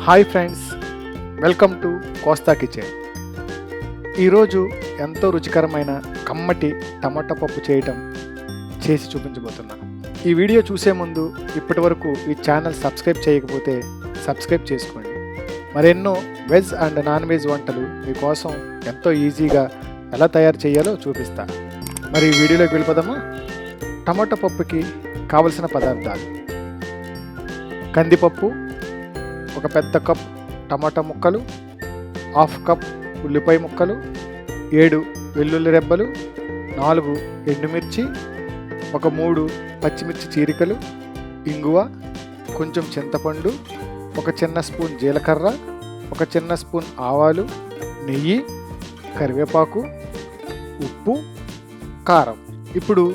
Hi friends, welcome to Kosta kitchen. ఈరోజు ఎంతో రుచికరమైన కమ్మటి టమాటా పప్పు చేసి చూపించబోతున్నాను. ఈ వీడియో చూసే ముందు ఇప్పటి వరకు ఈ ఛానల్ సబ్స్క్రైబ్ చేయకపోతే సబ్స్క్రైబ్ చేసుకోండి. మరెన్నో వెజ్ అండ్ నాన్ వెజ్ వంటలు మీకోసం ఎంతో ఈజీగా ఎలా తయారు చేయాలో చూపిస్తా. మరి ఈ వీడియోలోకి వెళ్ళిపోదామా? టమాటా పప్పుకి కావలసిన పదార్థాలు: కందిపప్పు, ఒక పెద్ద కప్ టమాటా ముక్కలు, హాఫ్ కప్ ఉల్లిపాయ ముక్కలు, 7 వెల్లుల్లి రెబ్బలు, 4 ఎండుమిర్చి, ఒక 3 పచ్చిమిర్చి చీరికలు, ఇంగువ, కొంచెం చింతపండు, ఒక చిన్న స్పూన్ జీలకర్ర, ఒక చిన్న స్పూన్ ఆవాలు, నెయ్యి, కరివేపాకు, ఉప్పు, కారం. ఇప్పుడు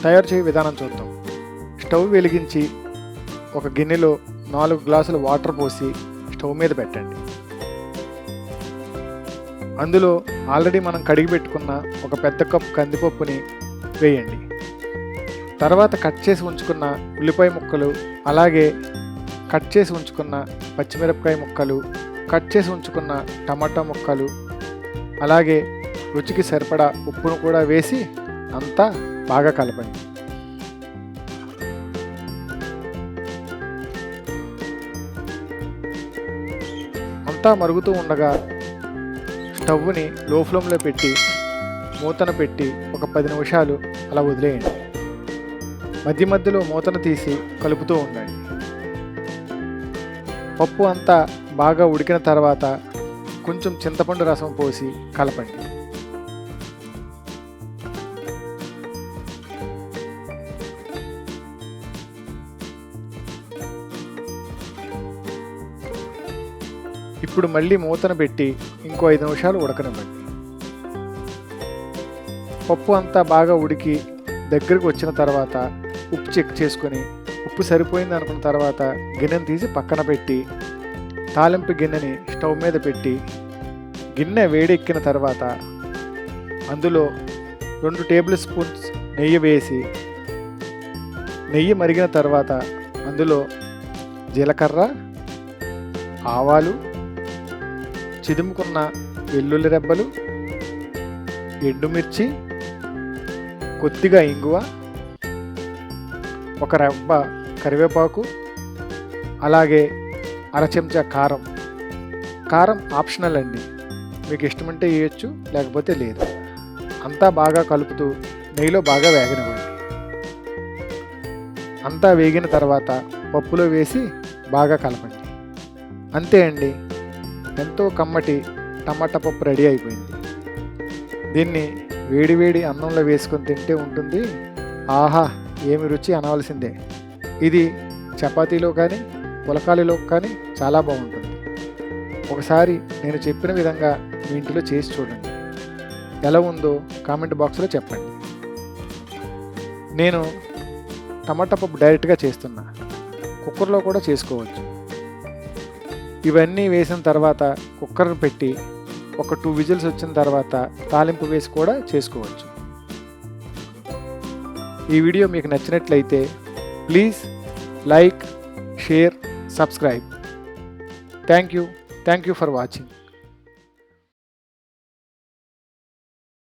తయారు చేయ విధానం చూద్దాం. స్టవ్ వెలిగించి ఒక గిన్నెలో 4 గ్లాసుల వాటర్ పోసి స్టవ్ మీద పెట్టండి. అందులో ఆల్రెడీ మనం కడిగి పెట్టుకున్న ఒక పెద్ద కప్ కందిపప్పుని వేయండి. తర్వాత కట్ చేసి ఉంచుకున్న ఉల్లిపాయ ముక్కలు, అలాగే కట్ చేసి ఉంచుకున్న పచ్చిమిరపకాయ ముక్కలు, కట్ చేసి ఉంచుకున్న టమాటా ముక్కలు, అలాగే రుచికి సరిపడా ఉప్పును కూడా వేసి అంతా బాగా కలపండి. అంతా మరుగుతూ ఉండగా స్టవ్ని లో ఫ్లేమ్లో పెట్టి మూతను పెట్టి ఒక 10 నిమిషాలు అలా వదిలేయండి. మధ్య మధ్యలో మూతను తీసి కలుపుతూ ఉండండి. పప్పు అంతా బాగా ఉడికిన తర్వాత కొంచెం చింతపండు రసం పోసి కలపండి. ఇప్పుడు మళ్ళీ మూతను పెట్టి ఇంకో 5 నిమిషాలు ఉడకనివ్వండి. పప్పు అంతా బాగా ఉడికి దగ్గరకు వచ్చిన తర్వాత ఉప్పు చెక్ చేసుకొని ఉప్పు సరిపోయింది అనుకున్న తర్వాత గిన్నెను తీసి పక్కన పెట్టి తాలింపు గిన్నెని స్టవ్ మీద పెట్టి గిన్నె వేడెక్కిన తర్వాత అందులో 2 టేబుల్ స్పూన్స్ నెయ్యి వేసి నెయ్యి మరిగిన తర్వాత అందులో జీలకర్ర, ఆవాలు, చిదుముకున్న వెల్లుల్లి రెబ్బలు, ఎండుమిర్చి, కొద్దిగా ఇంగువ, ఒక రెబ్బ కరివేపాకు, అలాగే 1/2 చెంచా కారం. కారం ఆప్షనల్ అండి, మీకు ఇష్టమంటే వేయచ్చు, లేకపోతే లేదు. అంతా బాగా కలుపుతూ నెయ్యిలో బాగా వేగనివ్వండి. అంతా వేగిన తర్వాత పప్పులో వేసి బాగా కలపండి. అంతే అండి, ఎంతో కమ్మటి టమాటా పప్పు రెడీ అయిపోయింది. దీన్ని వేడివేడి అన్నంలో వేసుకొని తింటే ఉంటుంది, ఆహా ఏమి రుచి అనవలసిందే. ఇది చపాతీలో కానీ పులకాలిలో కానీ చాలా బాగుంటుంది. ఒకసారి నేను చెప్పిన విధంగా మీ ఇంటిలో చేసి చూడండి. ఎలా ఉందో కామెంట్ బాక్స్లో చెప్పండి. నేను టమాటా పప్పు డైరెక్ట్గా చేస్తున్నా, కుక్కర్లో కూడా చేసుకోవచ్చు. ఇవన్నీ వేసిన తర్వాత కుక్కర్ పెట్టి ఒక 2 విజిల్స్ వచ్చిన తర్వాత తాలింపు వేసి కూడా చేసుకోవచ్చు. ఈ వీడియో మీకు నచ్చినట్లయితే please like, share, subscribe. Thank you for watching.